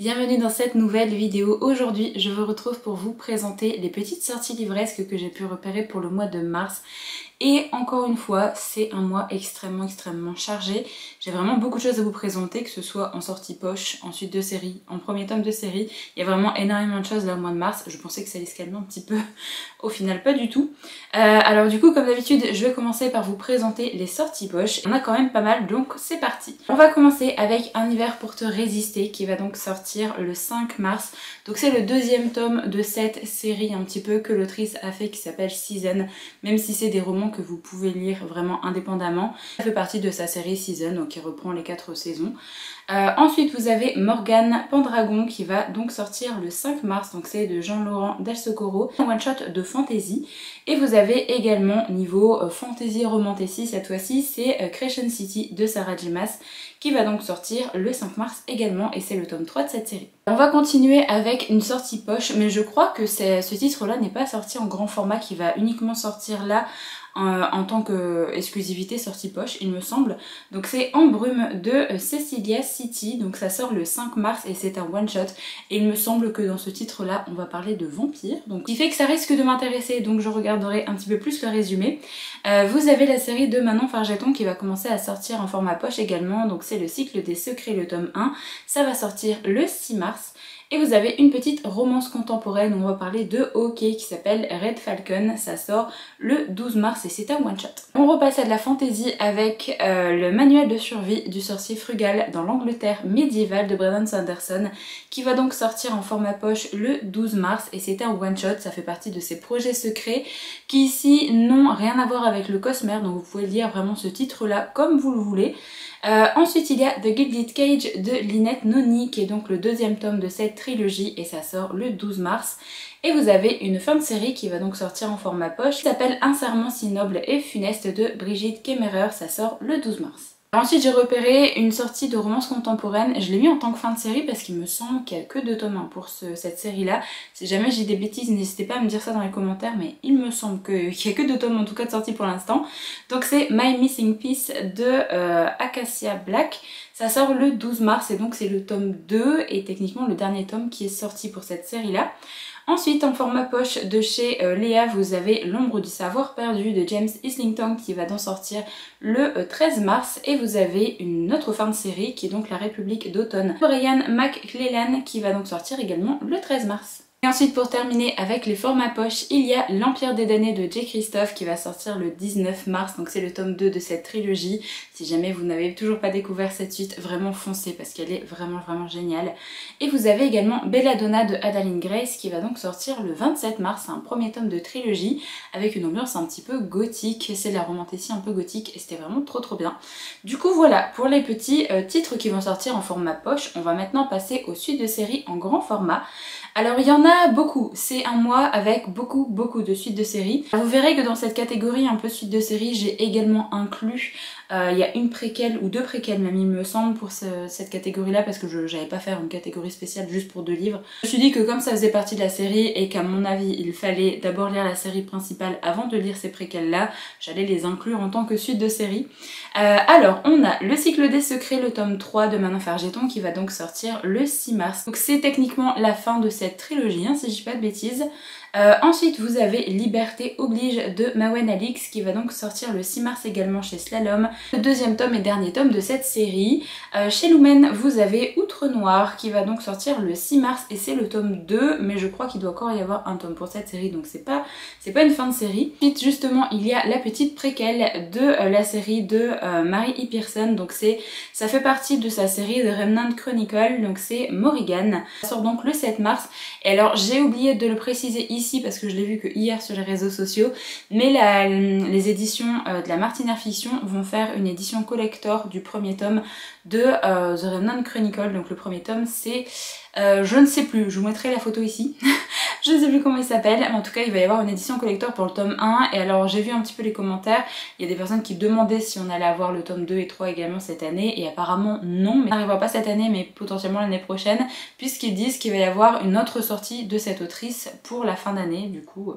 Bienvenue dans cette nouvelle vidéo. Aujourd'hui, je vous retrouve pour vous présenter les petites sorties livresques que j'ai pu repérer pour le mois de mars. Et encore une fois, c'est un mois extrêmement chargé. J'ai vraiment beaucoup de choses à vous présenter, que ce soit en sortie poche, en suite de série, en premier tome de série. Il y a vraiment énormément de choses là au mois de mars. Je pensais que ça allait se calmer un petit peu. Au final, pas du tout. Alors du coup, comme d'habitude, je vais commencer par vous présenter les sorties poche. On a quand même pas mal, donc c'est parti. On va commencer avec Un hiver pour te résister, qui va donc sortir le 5 mars. Donc c'est le deuxième tome de cette série un petit peu que l'autrice a fait, qui s'appelle Season. Même si c'est des romans que vous pouvez lire vraiment indépendamment. Ça fait partie de sa série Season, donc qui reprend les 4 saisons. Ensuite vous avez Morgane Pendragon qui va donc sortir le 5 mars, donc c'est de Jean-Laurent Del Socorro, un one shot de fantasy. Et vous avez également niveau fantasy romantasy, cette fois-ci c'est Crescent City de Sarah J. Maas qui va donc sortir le 5 mars également, et c'est le tome 3 de cette série. On va continuer avec une sortie poche, mais je crois que ce titre-là n'est pas sorti en grand format, qui va uniquement sortir là en tant qu'exclusivité sortie poche, il me semble. Donc c'est En brume de Cecilia City, donc ça sort le 5 mars et c'est un one shot. Et il me semble que dans ce titre là on va parler de vampires, donc ce qui fait que ça risque de m'intéresser, donc je regarderai un petit peu plus le résumé. Vous avez la série de Manon Fargeton qui va commencer à sortir en format poche également, donc c'est Le cycle des secrets, le tome 1, ça va sortir le 6 mars. Et vous avez une petite romance contemporaine, on va parler de hockey, qui s'appelle Red Falcon, ça sort le 12 mars et c'est un one shot. On repasse à de la fantasy avec le manuel de survie du sorcier frugal dans l'Angleterre médiévale de Brandon Sanderson, qui va donc sortir en format poche le 12 mars et c'est un one shot. Ça fait partie de ces projets secrets qui ici n'ont rien à voir avec le Cosmere, donc vous pouvez lire vraiment ce titre là comme vous le voulez. Ensuite il y a The Gilded Cage de Lynette Noni, qui est donc le deuxième tome de cette trilogie et ça sort le 12 mars. Et vous avez une fin de série qui va donc sortir en format poche, qui s'appelle Un serment si noble et funeste de Brigitte Kemmerer, ça sort le 12 mars. Ensuite j'ai repéré une sortie de romance contemporaine, je l'ai mis en tant que fin de série parce qu'il me semble qu'il n'y a que 2 tomes pour cette série là. Si jamais j'ai des bêtises, n'hésitez pas à me dire ça dans les commentaires, mais il me semble qu'il n'y a que 2 tomes en tout cas de sortie pour l'instant. Donc c'est My Missing Piece de Acacia Black, ça sort le 12 mars et donc c'est le tome 2 et techniquement le dernier tome qui est sorti pour cette série là. Ensuite, en format poche de chez Léa, vous avez L'ombre du savoir perdu de James Islington qui va donc sortir le 13 mars. Et vous avez une autre fin de série qui est donc La République d'automne de Brian McClellan qui va donc sortir également le 13 mars. Et ensuite pour terminer avec les formats poche, il y a L'Empire des damnés de J. Christophe qui va sortir le 19 mars, donc c'est le tome 2 de cette trilogie. Si jamais vous n'avez toujours pas découvert cette suite, vraiment foncez parce qu'elle est vraiment géniale. Et vous avez également Belladonna de Adaline Grace qui va donc sortir le 27 mars, c'est un premier tome de trilogie avec une ambiance un petit peu gothique, c'est de la romantasy un peu gothique et c'était vraiment trop bien. Du coup voilà pour les petits titres qui vont sortir en format poche. On va maintenant passer aux suites de séries en grand format. Alors il y en a beaucoup, c'est un mois avec beaucoup de suites de séries. Vous verrez que dans cette catégorie un peu suite de séries, j'ai également inclus, il y a une préquelle ou 2 préquelles même il me semble pour cette catégorie là, parce que je n'avais pas faire une catégorie spéciale juste pour 2 livres. Je me suis dit que comme ça faisait partie de la série et qu'à mon avis il fallait d'abord lire la série principale avant de lire ces préquelles là, j'allais les inclure en tant que suite de série. Alors on a Le cycle des secrets, le tome 3 de Manon Fargeton qui va donc sortir le 6 mars. Donc c'est techniquement la fin de cette trilogie, hein, si je dis pas de bêtises. Ensuite vous avez Liberté oblige de Mawen Alix qui va donc sortir le 6 mars également chez Slalom, le deuxième tome et dernier tome de cette série. Chez Lumen vous avez Outre Noir qui va donc sortir le 6 mars et c'est le tome 2, mais je crois qu'il doit encore y avoir un tome pour cette série, donc c'est pas une fin de série. Ensuite justement il y a la petite préquelle de la série de Mary E. Pearson, donc ça fait partie de sa série The Remnant Chronicle, donc c'est Morrigan. Ça sort donc le 7 mars et alors j'ai oublié de le préciser ici parce que je l'ai vu que hier sur les réseaux sociaux, mais les éditions de la Martinière Fiction vont faire une édition collector du premier tome de The Remnant Chronicle. Donc le premier tome c'est je ne sais plus, je vous mettrai la photo ici. Je ne sais plus comment il s'appelle, mais en tout cas il va y avoir une édition collector pour le tome 1. Et alors j'ai vu un petit peu les commentaires, il y a des personnes qui demandaient si on allait avoir le tome 2 et 3 également cette année, et apparemment non, mais ça n'arrivera pas cette année mais potentiellement l'année prochaine, puisqu'ils disent qu'il va y avoir une autre sortie de cette autrice pour la fin d'année. Du coup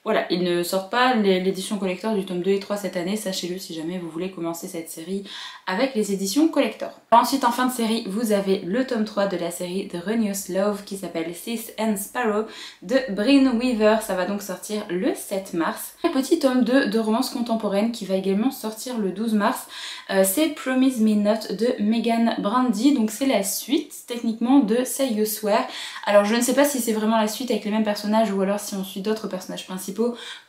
voilà, ils ne sortent pas l'édition collector du tome 2 et 3 cette année, sachez-le si jamais vous voulez commencer cette série avec les éditions collector. Ensuite, en fin de série, vous avez le tome 3 de la série The Ruinous Love qui s'appelle Sis and Sparrow de Brynne Weaver. Ça va donc sortir le 7 mars. Un petit tome 2 de romance contemporaine qui va également sortir le 12 mars. C'est Promise Me Not de Megan Brandy. Donc c'est la suite techniquement de Say You Swear. Alors je ne sais pas si c'est vraiment la suite avec les mêmes personnages ou alors si on suit d'autres personnages principaux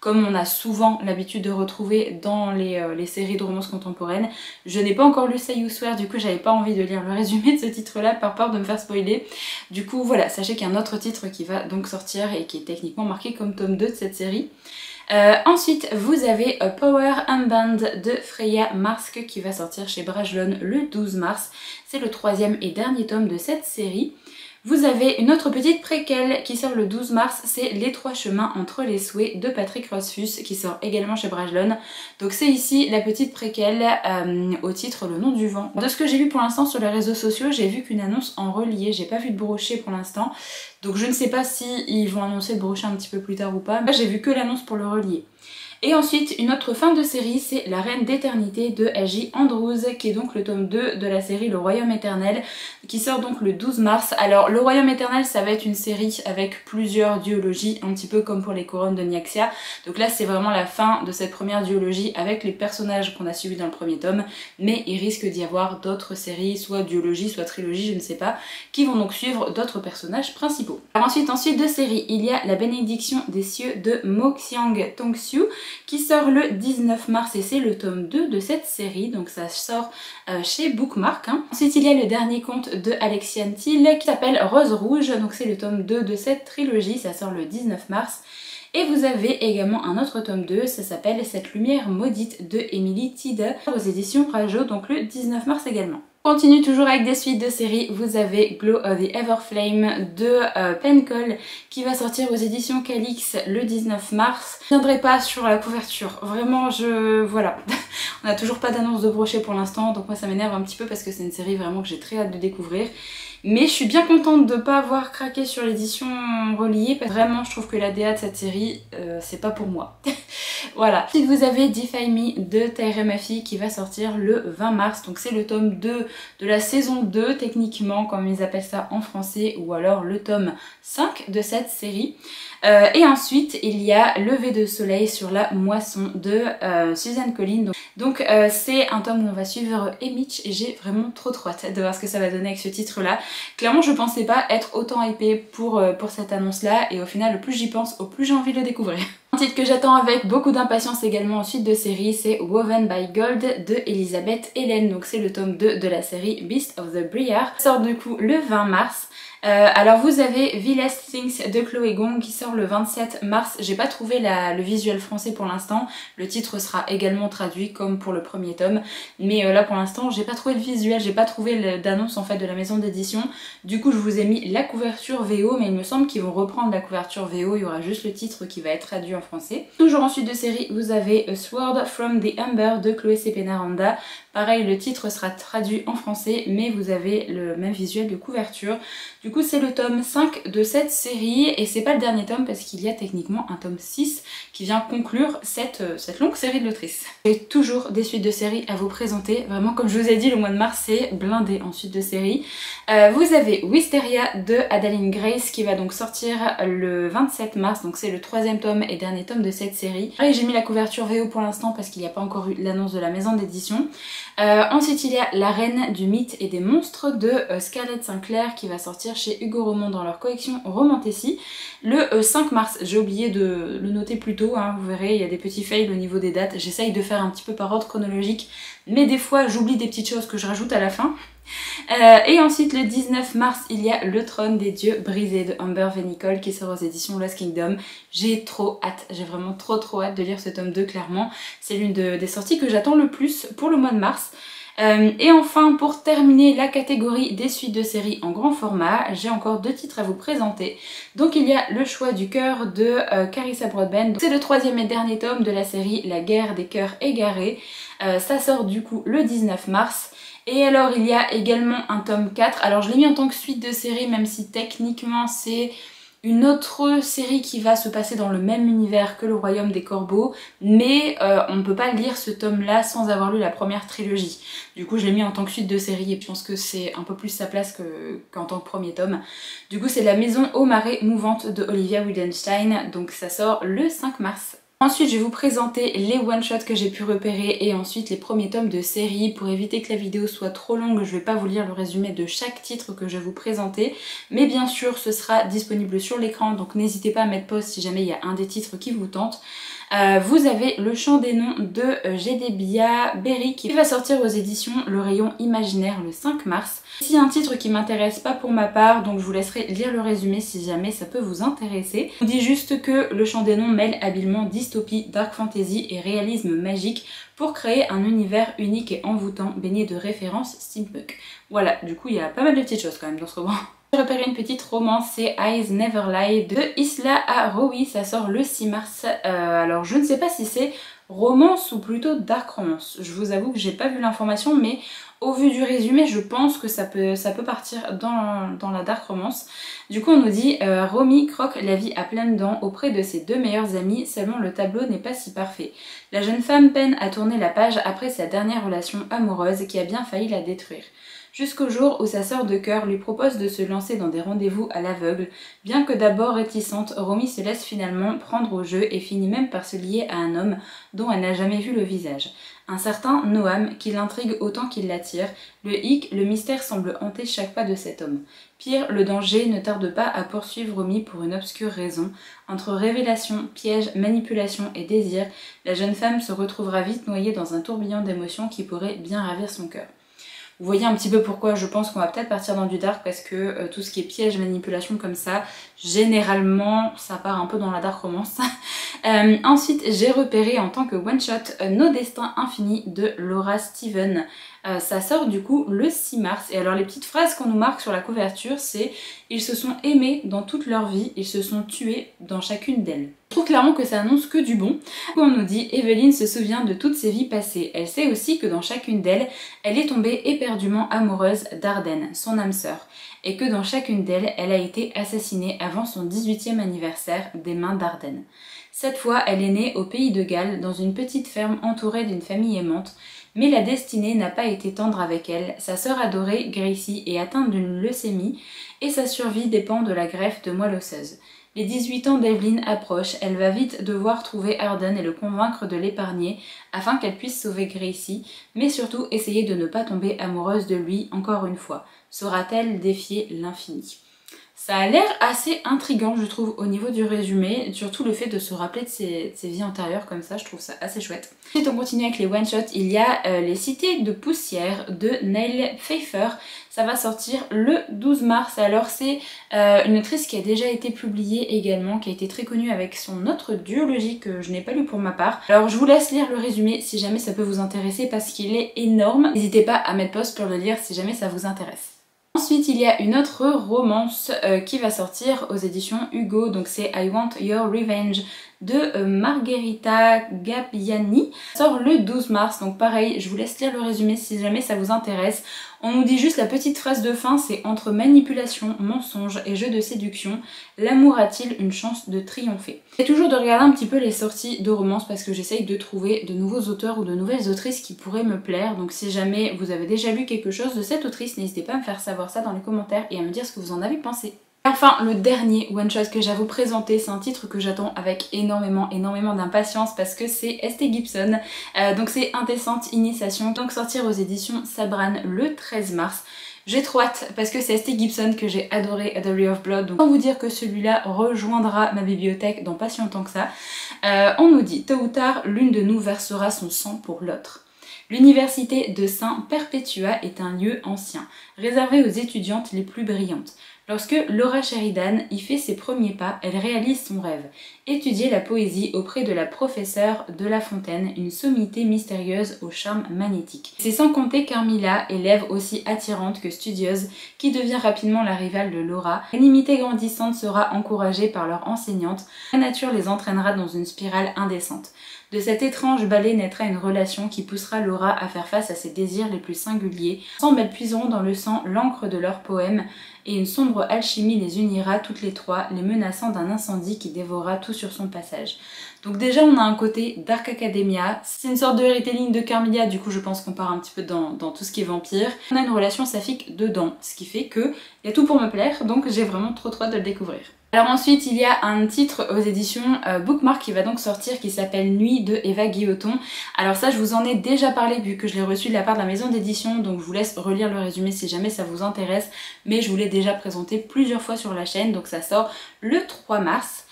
comme on a souvent l'habitude de retrouver dans les séries de romance contemporaine. Je n'ai pas encore lu Say You Swear, du coup j'avais pas envie de lire le résumé de ce titre là par peur de me faire spoiler. Du coup voilà, sachez qu'il y a un autre titre qui va donc sortir et qui est techniquement marqué comme tome 2 de cette série. Ensuite vous avez Power Unbound de Freya Marske qui va sortir chez Brajlon le 12 mars. C'est le troisième et dernier tome de cette série. Vous avez une autre petite préquelle qui sort le 12 mars, c'est Les Trois Chemins entre les Souhaits de Patrick Rothfuss qui sort également chez Brajlon. Donc c'est ici la petite préquelle au titre Le Nom du Vent. De ce que j'ai vu pour l'instant sur les réseaux sociaux, j'ai vu qu'une annonce en relié, j'ai pas vu de brochet pour l'instant. Donc je ne sais pas si ils vont annoncer le brochet un petit peu plus tard ou pas. J'ai vu que l'annonce pour le relié. Et ensuite, une autre fin de série, c'est La Reine d'Éternité de A.J. Andrews, qui est donc le tome 2 de la série Le Royaume Éternel, qui sort donc le 12 mars. Alors, Le Royaume Éternel, ça va être une série avec plusieurs duologies, un petit peu comme pour les couronnes de Nyaxia. Donc là, c'est vraiment la fin de cette première duologie avec les personnages qu'on a suivis dans le premier tome, mais il risque d'y avoir d'autres séries, soit duologie, soit trilogie, je ne sais pas, qui vont donc suivre d'autres personnages principaux. Alors ensuite de série, il y a La Bénédiction des Cieux de Mo Xiang Tongxiu, qui sort le 19 mars et c'est le tome 2 de cette série, donc ça sort chez Bookmark. Ensuite il y a le dernier conte de Alexiane Thiel qui s'appelle Rose Rouge, donc c'est le tome 2 de cette trilogie, ça sort le 19 mars. Et vous avez également un autre tome 2, ça s'appelle Cette Lumière Maudite de Emily Tide aux éditions Rajo, donc le 19 mars également. On continue toujours avec des suites de séries, vous avez Glow of the Everflame de Pencol qui va sortir aux éditions Calix le 19 mars. Je ne viendrai pas sur la couverture, vraiment voilà. On n'a toujours pas d'annonce de brochet pour l'instant, donc moi ça m'énerve un petit peu parce que c'est une série vraiment que j'ai très hâte de découvrir. Mais je suis bien contente de ne pas avoir craqué sur l'édition reliée parce que vraiment je trouve que la DA de cette série c'est pas pour moi. Voilà. Ensuite vous avez Defy Me de Tahereh Mafi qui va sortir le 20 mars, donc c'est le tome 2 de la saison 2 techniquement comme ils appellent ça en français, ou alors le tome 5 de cette série. Et ensuite il y a Lever de soleil sur la moisson de Suzanne Collins. Donc c'est un tome où on va suivre Emiche et j'ai vraiment trop hâte de voir ce que ça va donner avec ce titre là. Clairement je pensais pas être autant hypée pour cette annonce là, et au final plus j'y pense au plus j'ai envie de le découvrir. Un titre que j'attends avec beaucoup d'impatience également en suite de série, c'est Woven by Gold de Elisabeth Hélène, donc c'est le tome 2 de la série Beast of the Briar. Ça sort du coup le 20 mars. Alors vous avez Villest Things de Chloé Gong qui sort le 27 mars. J'ai pas trouvé le visuel français pour l'instant. Le titre sera également traduit comme pour le premier tome. Mais là pour l'instant j'ai pas trouvé le visuel, j'ai pas trouvé d'annonce en fait de la maison d'édition. Du coup je vous ai mis la couverture VO, mais il me semble qu'ils vont reprendre la couverture VO. Il y aura juste le titre qui va être traduit en français. Toujours en suite de série, vous avez A Sword from the Amber de Chloé Cepena-Randa. Pareil, le titre sera traduit en français, mais vous avez le même visuel de couverture. Du coup, c'est le tome 5 de cette série, et c'est pas le dernier tome parce qu'il y a techniquement un tome 6 qui vient conclure cette longue série de l'autrice. J'ai toujours des suites de séries à vous présenter. Vraiment, comme je vous ai dit, le mois de mars, c'est blindé en suite de séries. Vous avez Wisteria de Adaline Grace qui va donc sortir le 27 mars, donc c'est le troisième tome et dernier tome de cette série. Et j'ai mis la couverture VO pour l'instant parce qu'il n'y a pas encore eu l'annonce de la maison d'édition. Ensuite il y a La Reine du Mythe et des Monstres de Scarlett Sinclair qui va sortir chez Hugo Roman dans leur collection Romantasy le 5 mars. J'ai oublié de le noter plus tôt, vous verrez il y a des petits fails au niveau des dates. J'essaye de faire un petit peu par ordre chronologique, mais des fois j'oublie des petites choses que je rajoute à la fin. Et ensuite le 19 mars il y a Le Trône des Dieux Brisés de Amber Venicol qui sort aux éditions Lost Kingdom. J'ai trop hâte, j'ai vraiment trop hâte de lire ce tome 2 clairement. C'est l'une des sorties que j'attends le plus pour le mois de mars. Et enfin, pour terminer la catégorie des suites de séries en grand format, j'ai encore 2 titres à vous présenter. Donc il y a Le choix du cœur de Carissa Broadbent. C'est le 3e et dernier tome de la série La guerre des cœurs égarés. Ça sort du coup le 19 mars. Et alors il y a également un tome 4. Alors je l'ai mis en tant que suite de série, même si techniquement c'est une autre série qui va se passer dans le même univers que Le Royaume des Corbeaux, mais on ne peut pas lire ce tome-là sans avoir lu la première trilogie. Du coup je l'ai mis en tant que suite de série et je pense que c'est un peu plus sa place qu'en tant que premier tome. Du coup c'est La maison aux marées mouvantes de Olivia Wildenstein, donc ça sort le 5 mars. Ensuite je vais vous présenter les one-shots que j'ai pu repérer et ensuite les premiers tomes de série. Pour éviter que la vidéo soit trop longue, je ne vais pas vous lire le résumé de chaque titre que je vais vous présenter, mais bien sûr ce sera disponible sur l'écran, donc n'hésitez pas à mettre pause si jamais il y a un des titres qui vous tente. Vous avez Le chant des noms de Jedediah Berry qui va sortir aux éditions Le Rayon Imaginaire le 5 mars. C'est un titre qui m'intéresse pas pour ma part, donc je vous laisserai lire le résumé si jamais ça peut vous intéresser. On dit juste que Le chant des noms mêle habilement dystopie, dark fantasy et réalisme magique pour créer un univers unique et envoûtant baigné de références steampunk. Voilà, du coup il y a pas mal de petites choses quand même dans ce roman. J'ai repéré une petite romance, c'est Eyes Never Lie de Isla Arowi, ça sort le 6 mars. Alors je ne sais pas si c'est romance ou plutôt dark romance. Je vous avoue que j'ai pas vu l'information, mais au vu du résumé, je pense que ça peut partir dans la dark romance. Du coup on nous dit Romy croque la vie à pleines dents auprès de ses 2 meilleures amies, seulement le tableau n'est pas si parfait. La jeune femme peine à tourner la page après sa dernière relation amoureuse qui a bien failli la détruire. Jusqu'au jour où sa sœur de cœur lui propose de se lancer dans des rendez-vous à l'aveugle. Bien que d'abord réticente, Romy se laisse finalement prendre au jeu et finit même par se lier à un homme dont elle n'a jamais vu le visage. Un certain Noam qui l'intrigue autant qu'il l'attire. Le hic, le mystère semble hanter chaque pas de cet homme. Pire, le danger ne tarde pas à poursuivre Romy pour une obscure raison. Entre révélation, piège, manipulation et désir, la jeune femme se retrouvera vite noyée dans un tourbillon d'émotions qui pourrait bien ravir son cœur. Vous voyez un petit peu pourquoi je pense qu'on va peut-être partir dans du dark, parce que tout ce qui est piège, manipulation comme ça, généralement ça part un peu dans la dark romance. Ensuite j'ai repéré en tant que one shot Nos destins infinis de Laura Steven. Ça sort du coup le 6 mars et alors les petites phrases qu'on nous marque sur la couverture c'est « Ils se sont aimés dans toute leur vie, ils se sont tués dans chacune d'elles ». Je trouve clairement que ça annonce que du bon. On nous dit Evelyne se souvient de toutes ses vies passées. Elle sait aussi que dans chacune d'elles, elle est tombée éperdument amoureuse d'Arden, son âme sœur, et que dans chacune d'elles, elle a été assassinée avant son 18e anniversaire des mains d'Arden. Cette fois, elle est née au pays de Galles, dans une petite ferme entourée d'une famille aimante, mais la destinée n'a pas été tendre avec elle. Sa sœur adorée, Gracie, est atteinte d'une leucémie et sa survie dépend de la greffe de moelle osseuse. Les 18 ans d'Evelyn approchent, elle va vite devoir trouver Arden et le convaincre de l'épargner afin qu'elle puisse sauver Gracie, mais surtout essayer de ne pas tomber amoureuse de lui encore une fois. Saura-t-elle défier l'infini ? Ça a l'air assez intriguant je trouve au niveau du résumé, surtout le fait de se rappeler de ses vies antérieures comme ça, je trouve ça assez chouette. Ensuite on continue avec les one-shots, il y a Les Cités de Poussière de Nell Pfeiffer. Ça va sortir le 12 mars, alors c'est une autrice qui a déjà été publiée également, qui a été très connue avec son autre duologie que je n'ai pas lu pour ma part. Alors je vous laisse lire le résumé si jamais ça peut vous intéresser parce qu'il est énorme. N'hésitez pas à mettre pause pour le lire si jamais ça vous intéresse. Ensuite, il y a une autre romance qui va sortir aux éditions Hugo, donc c'est I Want Your Revenge de Margherita Gabbiani. Ça sort le 12 mars, donc pareil, je vous laisse lire le résumé si jamais ça vous intéresse. On nous dit juste la petite phrase de fin, c'est « Entre manipulation, mensonge et jeu de séduction, l'amour a-t-il une chance de triompher ?» J'essaie toujours de regarder un petit peu les sorties de romance parce que j'essaye de trouver de nouveaux auteurs ou de nouvelles autrices qui pourraient me plaire. Donc si jamais vous avez déjà lu quelque chose de cette autrice, n'hésitez pas à me faire savoir ça dans les commentaires et à me dire ce que vous en avez pensé. Enfin, le dernier one-shot que j'ai à vous présenter, c'est un titre que j'attends avec énormément d'impatience parce que c'est Estée Gibson. Donc c'est Indécente Initiation, donc sortir aux éditions Sabran le 13 mars. J'ai trop hâte parce que c'est Estée Gibson que j'ai adoré à Diary of Blood. Donc, autant vous dire que celui-là rejoindra ma bibliothèque dans pas si longtemps que ça. On nous dit, tôt ou tard, l'une de nous versera son sang pour l'autre. L'université de Saint Perpetua est un lieu ancien, réservé aux étudiantes les plus brillantes. Lorsque Laura Sheridan y fait ses premiers pas, elle réalise son rêve, étudier la poésie auprès de la professeure de La Fontaine, une sommité mystérieuse au charme magnétique. C'est sans compter Carmilla, élève aussi attirante que studieuse, qui devient rapidement la rivale de Laura. L'animité grandissante sera encouragée par leur enseignante, la nature les entraînera dans une spirale indécente. De cet étrange ballet naîtra une relation qui poussera Laura à faire face à ses désirs les plus singuliers. Ensemble, elles puiseront dans le sang l'encre de leurs poèmes et une sombre alchimie les unira toutes les trois, les menaçant d'un incendie qui dévorera tout sur son passage. Donc déjà on a un côté Dark Academia, c'est une sorte de retelling de Carmilla, du coup je pense qu'on part un petit peu dans tout ce qui est vampire. On a une relation saphique dedans, ce qui fait que y a tout pour me plaire, donc j'ai vraiment trop hâte de le découvrir. Alors ensuite il y a un titre aux éditions Bookmark qui va donc sortir qui s'appelle Nuit de Eva Guilloton. Alors ça je vous en ai déjà parlé vu que je l'ai reçu de la part de la maison d'édition, donc je vous laisse relire le résumé si jamais ça vous intéresse, mais je vous l'ai déjà présenté plusieurs fois sur la chaîne, donc ça sort le 3 mars.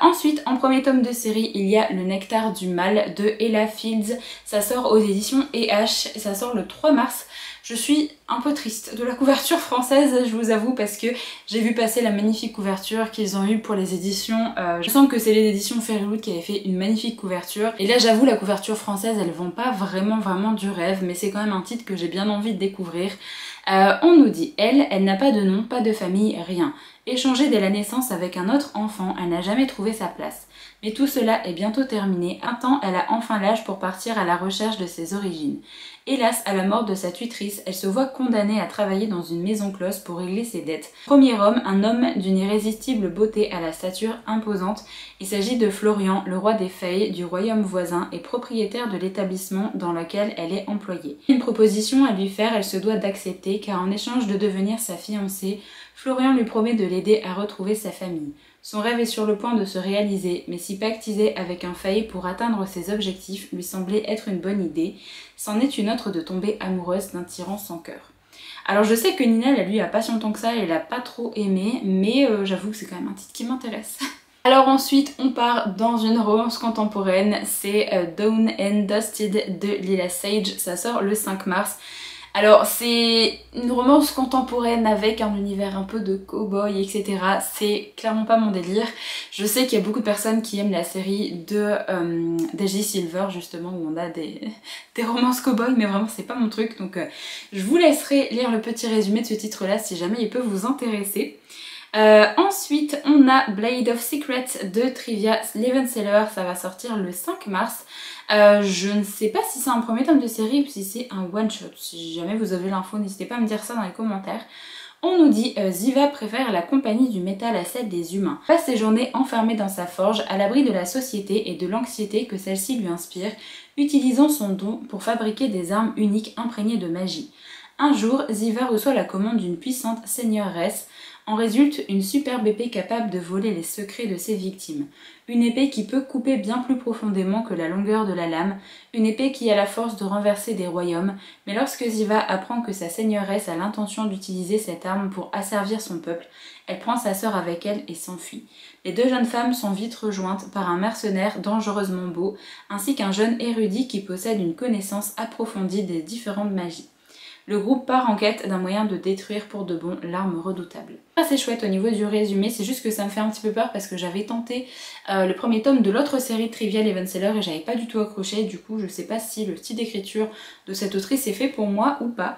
Ensuite, en premier tome de série, il y a Le Nectar du Mal de Ella Fields. Ça sort aux éditions EH, ça sort le 3 mars. Je suis un peu triste de la couverture française, je vous avoue, parce que j'ai vu passer la magnifique couverture qu'ils ont eue pour les éditions. Je sens que c'est les éditions Fairyloot qui avaient fait une magnifique couverture. Et là, j'avoue, la couverture française, elle vend pas vraiment du rêve, mais c'est quand même un titre que j'ai bien envie de découvrir. On nous dit, elle n'a pas de nom, pas de famille, rien. Échangée dès la naissance avec un autre enfant, elle n'a jamais trouvé sa place. Mais tout cela est bientôt terminé. Un temps, elle a enfin l'âge pour partir à la recherche de ses origines. Hélas, à la mort de sa tutrice, elle se voit condamnée à travailler dans une maison cloche pour régler ses dettes. Premier homme, un homme d'une irrésistible beauté à la stature imposante. Il s'agit de Florian, le roi des fées du royaume voisin et propriétaire de l'établissement dans lequel elle est employée. Une proposition à lui faire, elle se doit d'accepter car en échange de devenir sa fiancée, Florian lui promet de l'aider à retrouver sa famille. Son rêve est sur le point de se réaliser, mais si pactiser avec un failli pour atteindre ses objectifs lui semblait être une bonne idée, c'en est une autre de tomber amoureuse d'un tyran sans cœur. Alors je sais que Nina, elle lui a pas si longtemps que ça, elle a pas trop aimé, mais j'avoue que c'est quand même un titre qui m'intéresse. Alors ensuite, on part dans une romance contemporaine, c'est Dawn and Dusted de Lila Sage, ça sort le 5 mars. Alors c'est une romance contemporaine avec un univers un peu de cow-boy, etc. C'est clairement pas mon délire. Je sais qu'il y a beaucoup de personnes qui aiment la série de Daisy Silver justement où on a des romances cow-boy, mais vraiment c'est pas mon truc. Donc je vous laisserai lire le petit résumé de ce titre là si jamais il peut vous intéresser. Ensuite on a Blade of Secrets de Trivia Levenseller, ça va sortir le 5 mars. Je ne sais pas si c'est un premier tome de série ou si c'est un one shot. Si jamais vous avez l'info, n'hésitez pas à me dire ça dans les commentaires. On nous dit Ziva préfère la compagnie du métal à celle des humains. Passe ses journées enfermée dans sa forge, à l'abri de la société et de l'anxiété que celle-ci lui inspire, utilisant son don pour fabriquer des armes uniques imprégnées de magie. Un jour, Ziva reçoit la commande d'une puissante seigneuresse. En résulte une superbe épée capable de voler les secrets de ses victimes. Une épée qui peut couper bien plus profondément que la longueur de la lame, une épée qui a la force de renverser des royaumes, mais lorsque Ziva apprend que sa seigneuresse a l'intention d'utiliser cette arme pour asservir son peuple, elle prend sa sœur avec elle et s'enfuit. Les deux jeunes femmes sont vite rejointes par un mercenaire dangereusement beau, ainsi qu'un jeune érudit qui possède une connaissance approfondie des différentes magies. Le groupe part en quête d'un moyen de détruire pour de bon l'arme redoutable. C'est chouette au niveau du résumé, c'est juste que ça me fait un petit peu peur parce que j'avais tenté le premier tome de l'autre série de Trivia Levenseller et j'avais pas du tout accroché, du coup je sais pas si le style d'écriture de cette autrice est fait pour moi ou pas.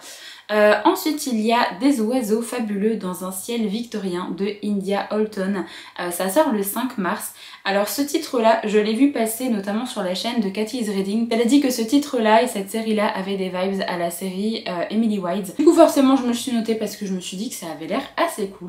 Ensuite il y a Des oiseaux fabuleux dans un ciel victorien de India Holton, ça sort le 5 mars. Alors ce titre là je l'ai vu passer notamment sur la chaîne de Cathy is Reading. Elle a dit que ce titre là et cette série là avaient des vibes à la série Emily White. Du coup forcément je me le suis noté parce que je me suis dit que ça avait l'air assez cool.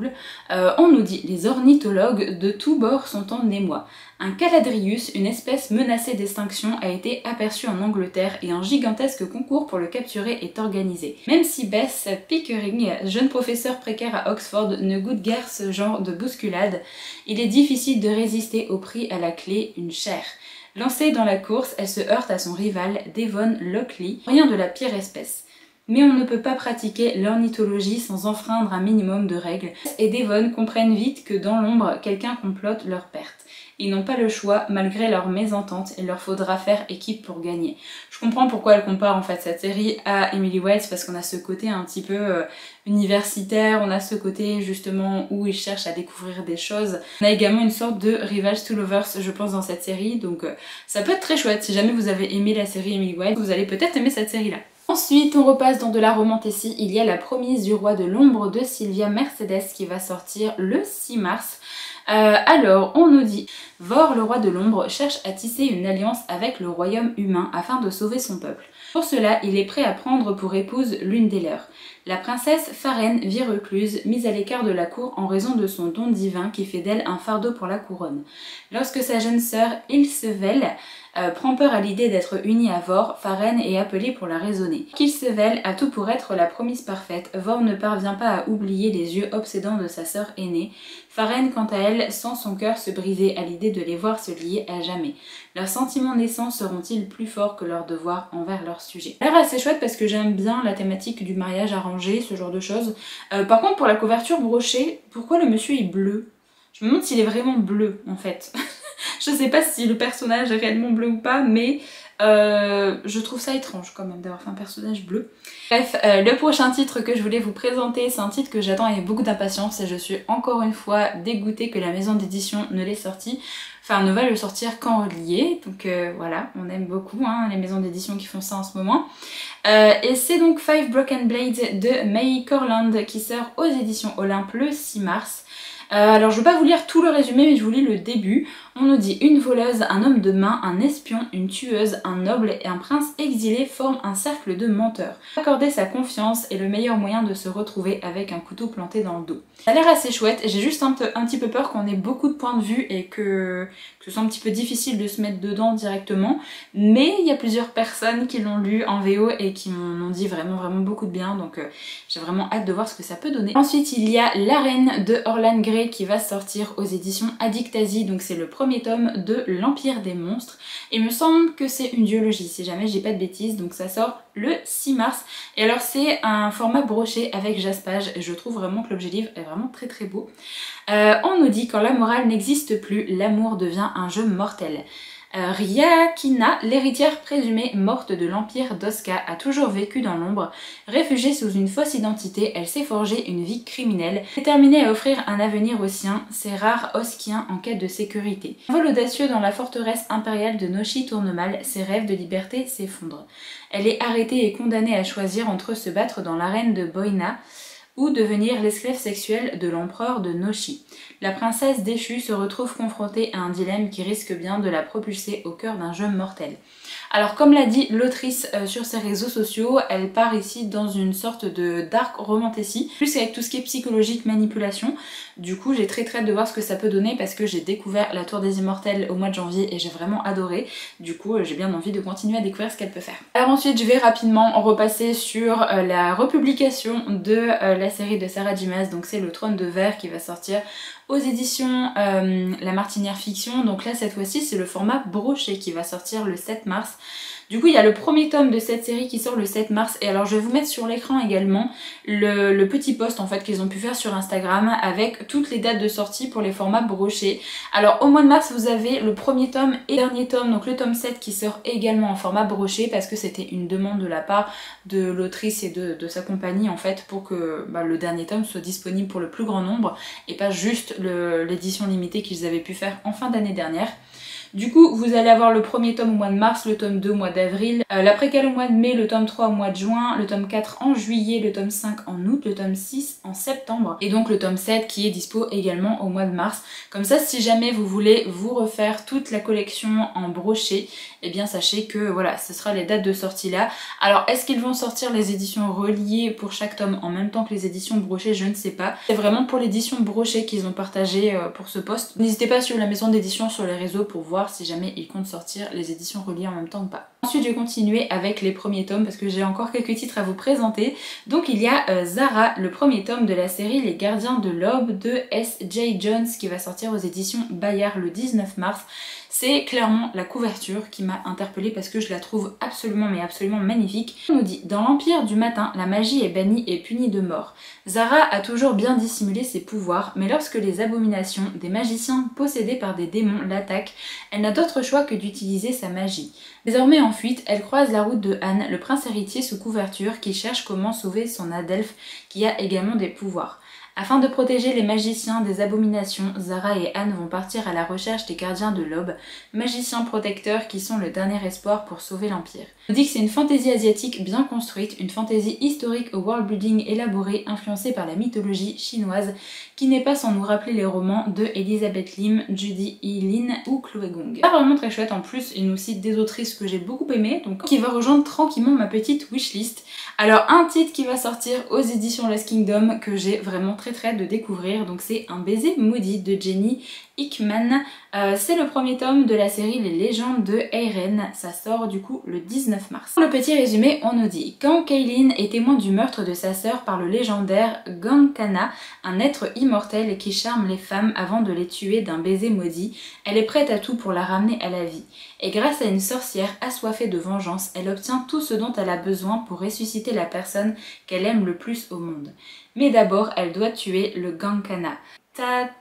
On nous dit les ornithologues de tous bords sont en émoi. Un caladrius, une espèce menacée d'extinction, a été aperçu en Angleterre et un gigantesque concours pour le capturer est organisé. Même si Bess Pickering, jeune professeur précaire à Oxford, ne goûte guère ce genre de bousculade, il est difficile de résister au prix à la clé, une chair. Lancée dans la course, elle se heurte à son rival, Devon Lockley, rien de la pire espèce. Mais on ne peut pas pratiquer l'ornithologie sans enfreindre un minimum de règles, et Devon comprennent vite que dans l'ombre, quelqu'un complote leur perte. Ils n'ont pas le choix, malgré leur mésentente, il leur faudra faire équipe pour gagner. Je comprends pourquoi elle compare en fait cette série à Emily Wells, parce qu'on a ce côté un petit peu universitaire, on a ce côté justement où ils cherchent à découvrir des choses. On a également une sorte de Rivals to Lovers, je pense, dans cette série, donc ça peut être très chouette. Si jamais vous avez aimé la série Emily Wells, vous allez peut-être aimer cette série-là. Ensuite, on repasse dans de la romantasy. Il y a La Promise du Roi de l'Ombre de Sylvia Mercedes qui va sortir le 6 mars. Alors, on nous dit « Vor, le roi de l'ombre, cherche à tisser une alliance avec le royaume humain afin de sauver son peuple. Pour cela, il est prêt à prendre pour épouse l'une des leurs. La princesse Farène vit recluse, mise à l'écart de la cour en raison de son don divin qui fait d'elle un fardeau pour la couronne. Lorsque sa jeune sœur Ilsevel prend peur à l'idée d'être unie à Vor, Farène est appelée pour la raisonner. Qu'Ilsevel a tout pour être la promise parfaite, Vor ne parvient pas à oublier les yeux obsédants de sa sœur aînée. Farène, quant à elle, sent son cœur se briser à l'idée de les voir se lier à jamais. Leurs sentiments naissants seront-ils plus forts que leurs devoirs envers leur sujet? Ça a l'air assez chouette parce que j'aime bien la thématique du mariage arrangé, ce genre de choses. Par contre, pour la couverture brochée, pourquoi le monsieur est bleu? Je me demande s'il est vraiment bleu en fait. Je sais pas si le personnage est réellement bleu ou pas, mais je trouve ça étrange quand même d'avoir fait un personnage bleu. Bref, le prochain titre que je voulais vous présenter, c'est un titre que j'attends avec beaucoup d'impatience et je suis encore une fois dégoûtée que la maison d'édition ne l'ait sorti. Enfin, ne va le sortir qu'en relié, donc voilà, on aime beaucoup hein, les maisons d'édition qui font ça en ce moment. Et c'est donc Five Broken Blades de May Corland qui sort aux éditions Olympe le 6 mars. Alors je ne vais pas vous lire tout le résumé mais je vous lis le début. On nous dit une voleuse, un homme de main, un espion, une tueuse, un noble et un prince exilé forment un cercle de menteurs. Accorder sa confiance est le meilleur moyen de se retrouver avec un couteau planté dans le dos. Ça a l'air assez chouette, j'ai juste un petit peu peur qu'on ait beaucoup de points de vue et que ce soit un petit peu difficile de se mettre dedans directement. Mais il y a plusieurs personnes qui l'ont lu en VO et qui m'en ont dit vraiment beaucoup de bien, donc j'ai vraiment hâte de voir ce que ça peut donner. Ensuite il y a La Reine de Orlan Grey qui va sortir aux éditions Addictasy, donc c'est le premier tome de l'Empire des monstres. Il me semble que c'est une duologie si jamais je dis pas de bêtises, donc ça sort le 6 mars. Et alors c'est un format broché avec jaspage et je trouve vraiment que l'objet livre est vraiment très beau. On nous dit quand la morale n'existe plus, l'amour devient un jeu mortel. Ryakina, l'héritière présumée morte de l'empire d'Oska, a toujours vécu dans l'ombre. Réfugiée sous une fausse identité, elle s'est forgée une vie criminelle, déterminée à offrir un avenir aux siens, ces rares Oskiens en quête de sécurité. Un vol audacieux dans la forteresse impériale de Noshi tourne mal, ses rêves de liberté s'effondrent. Elle est arrêtée et condamnée à choisir entre se battre dans l'arène de Boina ou devenir l'esclave sexuelle de l'empereur de Noshi. La princesse déchue se retrouve confrontée à un dilemme qui risque bien de la propulser au cœur d'un jeu mortel. Alors comme l'a dit l'autrice sur ses réseaux sociaux, elle part ici dans une sorte de dark romantasy, plus avec tout ce qui est psychologique, manipulation. Du coup j'ai très hâte de voir ce que ça peut donner parce que j'ai découvert La Tour des Immortels au mois de janvier et j'ai vraiment adoré. Du coup j'ai bien envie de continuer à découvrir ce qu'elle peut faire. Alors ensuite je vais rapidement repasser sur la republication de la série de Sarah J. Maas, donc c'est Le Trône de Verre qui va sortir aux éditions La Martinière Fiction. Donc là cette fois-ci c'est le format broché qui va sortir le 7 mars. Du coup il y a le premier tome de cette série qui sort le 7 mars et alors je vais vous mettre sur l'écran également le petit post en fait qu'ils ont pu faire sur Instagram avec toutes les dates de sortie pour les formats brochés. Alors au mois de mars vous avez le premier tome et le dernier tome, donc le tome 7 qui sort également en format broché parce que c'était une demande de la part de l'autrice et de sa compagnie en fait pour que le dernier tome soit disponible pour le plus grand nombre et pas juste l'édition limitée qu'ils avaient pu faire en fin d'année dernière. Du coup, vous allez avoir le premier tome au mois de mars, le tome 2 au mois d'avril, la préquelle au mois de mai, le tome 3 au mois de juin, le tome 4 en juillet, le tome 5 en août, le tome 6 en septembre et donc le tome 7 qui est dispo également au mois de mars. Comme ça, si jamais vous voulez vous refaire toute la collection en broché, eh bien sachez que voilà, ce sera les dates de sortie là. Alors, est-ce qu'ils vont sortir les éditions reliées pour chaque tome en même temps que les éditions brochées? Je ne sais pas. C'est vraiment pour l'édition brochée qu'ils ont partagé pour ce post. N'hésitez pas à suivre la maison d'édition sur les réseaux pour voir voir si jamais il compte sortir les éditions reliées en même temps ou pas. Ensuite je vais continuer avec les premiers tomes parce que j'ai encore quelques titres à vous présenter. Donc il y a Zara, le premier tome de la série Les Gardiens de l'Aube de S.J. Jones qui va sortir aux éditions Bayard le 19 mars. C'est clairement la couverture qui m'a interpellée parce que je la trouve absolument mais absolument magnifique. On nous dit: dans l'Empire du Matin, la magie est bannie et punie de mort. Zara a toujours bien dissimulé ses pouvoirs, mais lorsque les abominations, des magiciens possédés par des démons, l'attaquent, elle n'a d'autre choix que d'utiliser sa magie. Désormais en fuite, elle croise la route de Han, le prince héritier sous couverture, qui cherche comment sauver son adelphe qui a également des pouvoirs. Afin de protéger les magiciens des abominations, Zara et Anne vont partir à la recherche des gardiens de l'Aube, magiciens protecteurs qui sont le dernier espoir pour sauver l'Empire. On dit que c'est une fantaisie asiatique bien construite, une fantaisie historique au world building élaboré, influencée par la mythologie chinoise, qui n'est pas sans nous rappeler les romans de Elizabeth Lim, Judy E. Lin ou Chloé Gong. C'est vraiment très chouette, en plus il nous cite des autrices que j'ai beaucoup aimées, donc qui va rejoindre tranquillement ma petite wishlist. Alors un titre qui va sortir aux éditions Lost Kingdom que j'ai vraiment très hâte de découvrir, donc c'est Un baiser maudit de Jenny Hickman. C'est le premier tome de la série Les légendes de Eiren, ça sort du coup le 19 mars. Pour le petit résumé, on nous dit: quand Kaylin est témoin du meurtre de sa sœur par le légendaire Gankana, un être immortel qui charme les femmes avant de les tuer d'un baiser maudit, elle est prête à tout pour la ramener à la vie. Et grâce à une sorcière assoiffée de vengeance, elle obtient tout ce dont elle a besoin pour ressusciter la personne qu'elle aime le plus au monde. Mais d'abord, elle doit tuer le Gankana.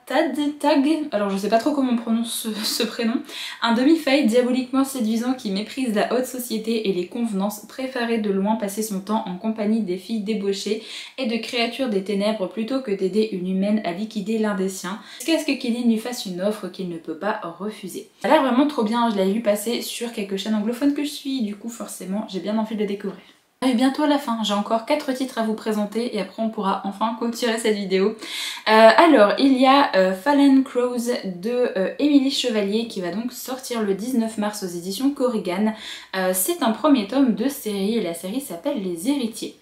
Tag, alors je sais pas trop comment on prononce ce prénom, un demi-faille diaboliquement séduisant qui méprise la haute société et les convenances, préférait de loin passer son temps en compagnie des filles débauchées et de créatures des ténèbres plutôt que d'aider une humaine à liquider l'un des siens, jusqu'à ce que Kaylin lui fasse une offre qu'il ne peut pas refuser. Ça a l'air vraiment trop bien, je l'ai vu passer sur quelques chaînes anglophones que je suis, du coup forcément j'ai bien envie de le découvrir. Et bientôt à la fin, j'ai encore 4 titres à vous présenter et après on pourra enfin clôturer cette vidéo. Alors il y a Fallen Crows de Émilie Chevalier qui va donc sortir le 19 mars aux éditions Korrigan. C'est un premier tome de série et la série s'appelle Les Héritiers.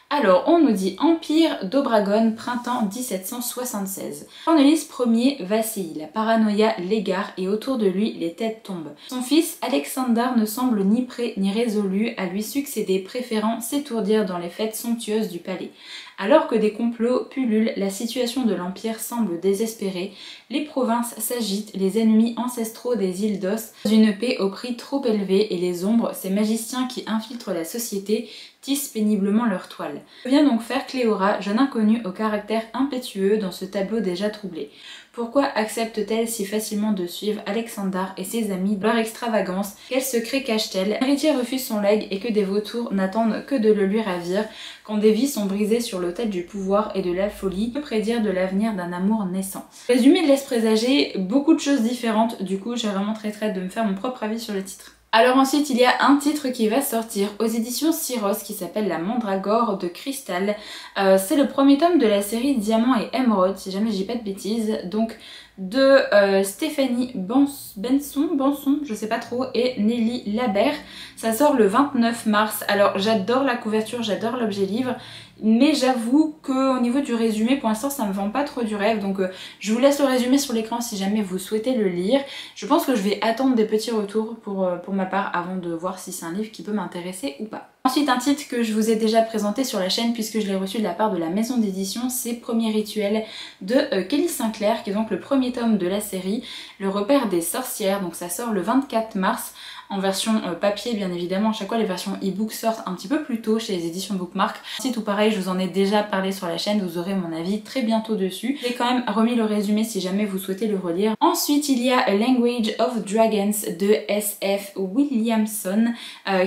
Alors, on nous dit Empire d'Obragon, printemps 1776. Cornelis Ier vacille, la paranoïa l'égare et autour de lui les têtes tombent. Son fils Alexander ne semble ni prêt ni résolu à lui succéder, préférant s'étourdir dans les fêtes somptueuses du palais. Alors que des complots pullulent, la situation de l'Empire semble désespérée, les provinces s'agitent, les ennemis ancestraux des îles d'Os, une paix au prix trop élevé et les ombres, ces magiciens qui infiltrent la société, tissent péniblement leur toile. Que vient donc faire Cléora, jeune inconnue au caractère impétueux dans ce tableau déjà troublé? Pourquoi accepte-t-elle si facilement de suivre Alexander et ses amis dans leur extravagance? Quel secret cache-t-elle? L'héritier refuse son legs et que des vautours n'attendent que de le lui ravir. Quand des vies sont brisées sur l'autel du pouvoir et de la folie, que prédire de l'avenir d'un amour naissant? Le résumé laisse présager beaucoup de choses différentes, du coup j'ai vraiment très hâte de me faire mon propre avis sur le titre. Alors ensuite il y a un titre qui va sortir aux éditions Syros qui s'appelle La Mandragore de Cristal. C'est le premier tome de la série Diamant et Émeraude, si jamais je dis pas de bêtises, donc de Stéphanie Benson, je sais pas trop, et Nelly Labert. Ça sort le 29 mars. Alors j'adore la couverture, j'adore l'objet livre, mais j'avoue qu'au niveau du résumé, pour l'instant ça me vend pas trop du rêve, donc je vous laisse le résumé sur l'écran si jamais vous souhaitez le lire. Je pense que je vais attendre des petits retours pour ma part avant de voir si c'est un livre qui peut m'intéresser ou pas. Ensuite un titre que je vous ai déjà présenté sur la chaîne puisque je l'ai reçu de la part de la maison d'édition, c'est Premier Rituel de Kelly Sinclair, qui est donc le premier tome de la série, Le repère des sorcières, donc ça sort le 24 mars. En version papier bien évidemment, à chaque fois les versions e-book sortent un petit peu plus tôt chez les éditions Bookmark. Si tout pareil, je vous en ai déjà parlé sur la chaîne, vous aurez mon avis très bientôt dessus. J'ai quand même remis le résumé si jamais vous souhaitez le relire. Ensuite il y a A Language of Dragons de S.F. Williamson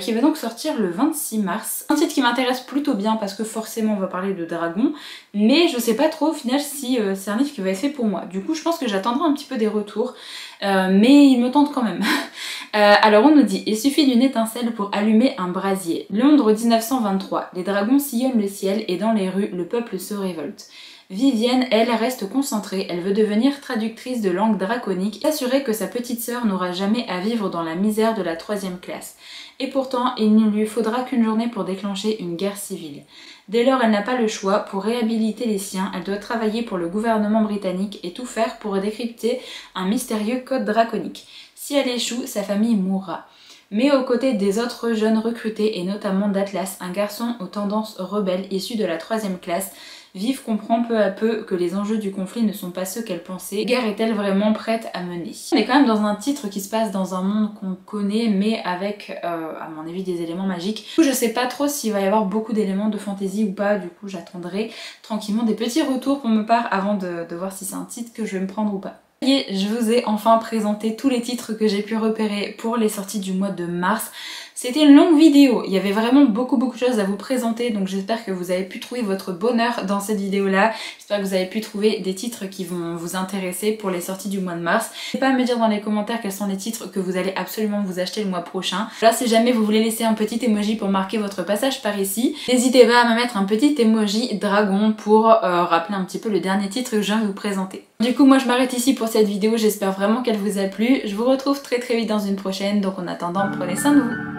qui va donc sortir le 26 mars. Un titre qui m'intéresse plutôt bien parce que forcément on va parler de dragons, mais je sais pas trop au final si c'est un livre qui va être fait pour moi. Du coup je pense que j'attendrai un petit peu des retours. Mais il me tente quand même. Alors on nous dit, il suffit d'une étincelle pour allumer un brasier. Londres 1923, les dragons sillonnent le ciel et dans les rues, le peuple se révolte. Vivienne, elle, reste concentrée, elle veut devenir traductrice de langue draconique et s'assurer que sa petite sœur n'aura jamais à vivre dans la misère de la 3e classe. Et pourtant, il ne lui faudra qu'une journée pour déclencher une guerre civile. Dès lors, elle n'a pas le choix. Pour réhabiliter les siens, elle doit travailler pour le gouvernement britannique et tout faire pour décrypter un mystérieux code draconique. Si elle échoue, sa famille mourra. Mais aux côtés des autres jeunes recrutés, et notamment d'Atlas, un garçon aux tendances rebelles issu de la 3e classe, Viv comprend peu à peu que les enjeux du conflit ne sont pas ceux qu'elle pensait. Quelle guerre est-elle vraiment prête à mener? On est quand même dans un titre qui se passe dans un monde qu'on connaît, mais avec, à mon avis, des éléments magiques. Du coup, je sais pas trop s'il va y avoir beaucoup d'éléments de fantasy ou pas, du coup j'attendrai tranquillement des petits retours pour ma part avant de voir si c'est un titre que je vais me prendre ou pas. Et je vous ai enfin présenté tous les titres que j'ai pu repérer pour les sorties du mois de mars. C'était une longue vidéo, il y avait vraiment beaucoup de choses à vous présenter, donc j'espère que vous avez pu trouver votre bonheur dans cette vidéo-là. J'espère que vous avez pu trouver des titres qui vont vous intéresser pour les sorties du mois de mars. N'hésitez pas à me dire dans les commentaires quels sont les titres que vous allez absolument vous acheter le mois prochain. Là, si jamais vous voulez laisser un petit emoji pour marquer votre passage par ici, n'hésitez pas à me mettre un petit emoji dragon pour rappeler un petit peu le dernier titre que je viens de vous présenter. Du coup, moi je m'arrête ici pour cette vidéo, j'espère vraiment qu'elle vous a plu. Je vous retrouve très vite dans une prochaine, donc en attendant, prenez soin de vous.